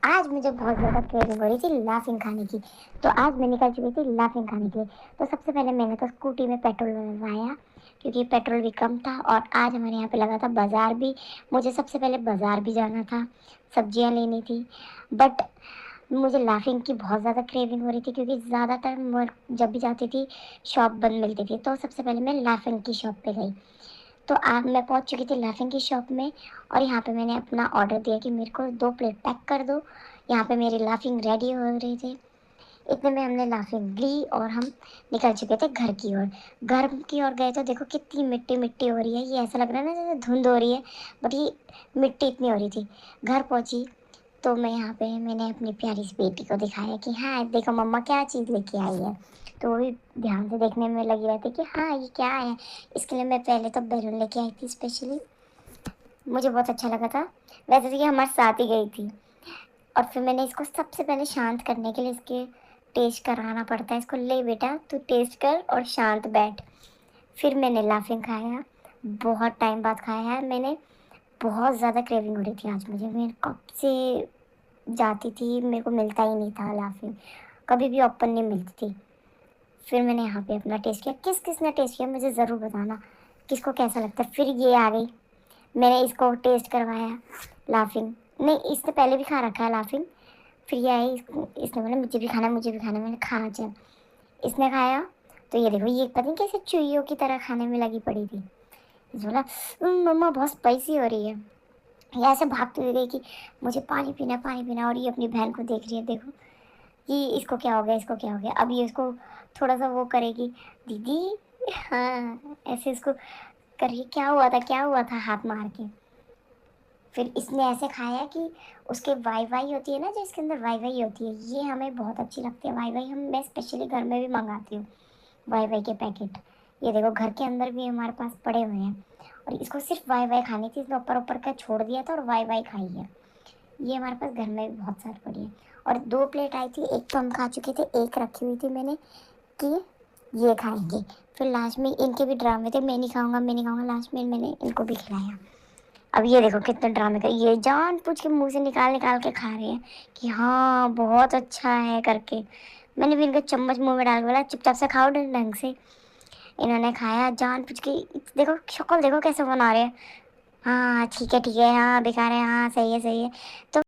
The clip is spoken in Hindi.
आज मुझे बहुत ज़्यादा क्रेविंग हो रही थी लाफिंग खाने की, तो आज मैं निकल चुकी थी लाफिंग खाने के लिए। तो सबसे पहले मैंने तो स्कूटी में पेट्रोल डलवाया, क्योंकि पेट्रोल भी कम था और आज हमारे यहाँ पे लगा था बाज़ार भी। मुझे सबसे पहले बाज़ार भी जाना था, सब्जियाँ लेनी थी, बट मुझे लाफिंग की बहुत ज़्यादा क्रेविंग हो रही थी, क्योंकि ज़्यादातर मैं जब भी जाती थी शॉप बंद मिलती थी। तो सबसे पहले मैं लाफिंग की शॉप पे गई। तो आप मैं पहुंच चुकी थी लाफिंग की शॉप में, और यहाँ पे मैंने अपना ऑर्डर दिया कि मेरे को 2 प्लेट पैक कर दो। यहाँ पे मेरी लाफिंग रेडी हो रही थी। इतने में हमने लाफिंग ली और हम निकल चुके थे घर की ओर। घर की ओर गए तो देखो कितनी मिट्टी मिट्टी हो रही है, ये ऐसा लग रहा है ना जैसे धुंध हो रही है, बट ये मिट्टी इतनी हो रही थी। घर पहुंची तो मैं यहाँ पे मैंने अपनी प्यारी सी बेटी को दिखाया कि हाँ देखो मम्मा क्या चीज़ लेके आई है। तो वो भी ध्यान से देखने में लगी रहती कि हाँ ये क्या है। इसके लिए मैं पहले तो बैलून लेके आई थी स्पेशली, मुझे बहुत अच्छा लगा था। वैसे तो ये हमारे साथ ही गई थी, और फिर मैंने इसको सबसे पहले शांत करने के लिए इसके टेस्ट कराना पड़ता है। इसको ले बेटा तू टेस्ट कर और शांत बैठ। फिर मैंने लाफिंग खाया, बहुत टाइम बाद खाया है मैंने। बहुत ज़्यादा क्रेविंग हो रही थी आज मुझे, मैं कब से जाती थी, मेरे को मिलता ही नहीं था लाफिंग, कभी भी ओपन नहीं मिलती थी। फिर मैंने यहाँ पे अपना टेस्ट किया। किस किस ने टेस्ट किया मुझे ज़रूर बताना, किसको कैसा लगता है। फिर ये आ गई, मैंने इसको टेस्ट करवाया लाफिंग। नहीं, इसने पहले भी खा रखा है लाफिंग। फिर ये आई, इसने बोला मुझे भी खाना मुझे भी खाना। मैंने खा चल, इसने खाया। तो ये देखो ये पता नहीं कैसे चुईयों की तरह खाने में लगी पड़ी थी। इसने बोला मम्मा बहुत स्पाइसी हो रही है। ये ऐसे भागती हुई गई कि मुझे पानी पीना, और ये अपनी बहन को देख रही है, देखो कि इसको क्या हो गया, इसको क्या हो गया। अब ये इसको थोड़ा सा वो करेगी, दीदी हाँ ऐसे इसको कर रही है, क्या हुआ था हाथ मार के। फिर इसने ऐसे खाया कि उसके वाई वाई होती है ना, जो इसके अंदर वाई वाई होती है, ये हमें बहुत अच्छी लगती है। वाई वाई मैं स्पेशली घर में भी मंगाती हूँ, वाई वाई के पैकेट। ये देखो घर के अंदर भी हमारे पास पड़े हुए हैं, और इसको सिर्फ वाई वाई खानी थी, इसने ऊपर ऊपर का छोड़ दिया था और वाई वाई खाई है। ये हमारे पास घर में भी बहुत सारी पड़ी है। और 2 प्लेट आई थी, एक तो हम खा चुके थे, एक रखी हुई थी मैंने कि ये खाएंगे। फिर लास्ट में इनके भी ड्रामे थे, मैं नहीं खाऊंगा मैं नहीं खाऊंगा, लास्ट में मैंने इनको भी खिलाया। अब ये देखो कितने ड्रामे कर, ये जान पूछ के मुंह से निकाल निकाल के खा रहे हैं कि हाँ बहुत अच्छा है करके। मैंने भी इनको चम्मच मुंह में डाल के बोला चुपचाप से खाओ ढंग से। इन्होंने खाया जान पूछ के। देखो शक्ल देखो कैसे बना रहे हैं। हाँ ठीक है हाँ बेकार है, हाँ सही है सही है। तो